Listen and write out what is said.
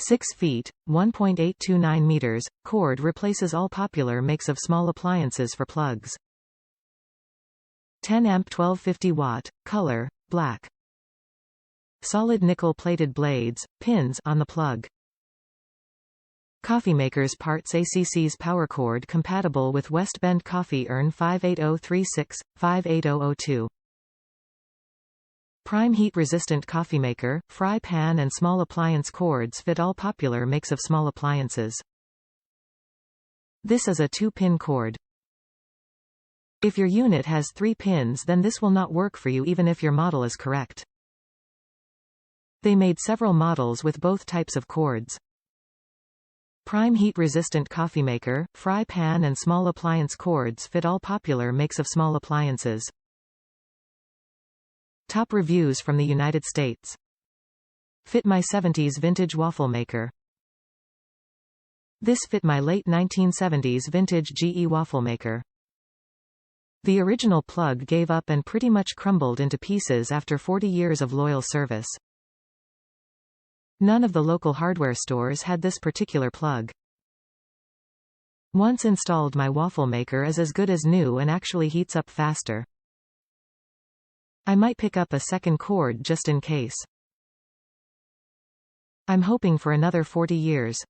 6 feet, 1.829 meters, cord replaces all popular makes of small appliances for plugs. 10 amp 1250 watt, color, black. Solid nickel-plated blades, pins on the plug. Coffeemaker's parts ACC's power cord compatible with West Bend Coffee Urn 58036, 58002. Prime heat-resistant coffeemaker, fry pan and small appliance cords fit all popular makes of small appliances. This is a 2-pin cord. If your unit has 3 pins, then this will not work for you even if your model is correct. They made several models with both types of cords. Prime heat-resistant coffeemaker, fry pan and small appliance cords fit all popular makes of small appliances. Top reviews from the United States. Fit my 70s vintage waffle maker. This fit my late 1970s vintage GE waffle maker. The original plug gave up and pretty much crumbled into pieces after 40 years of loyal service. None of the local hardware stores had this particular plug. Once installed, my waffle maker is as good as new and actually heats up faster. I might pick up a second cord just in case. I'm hoping for another 40 years.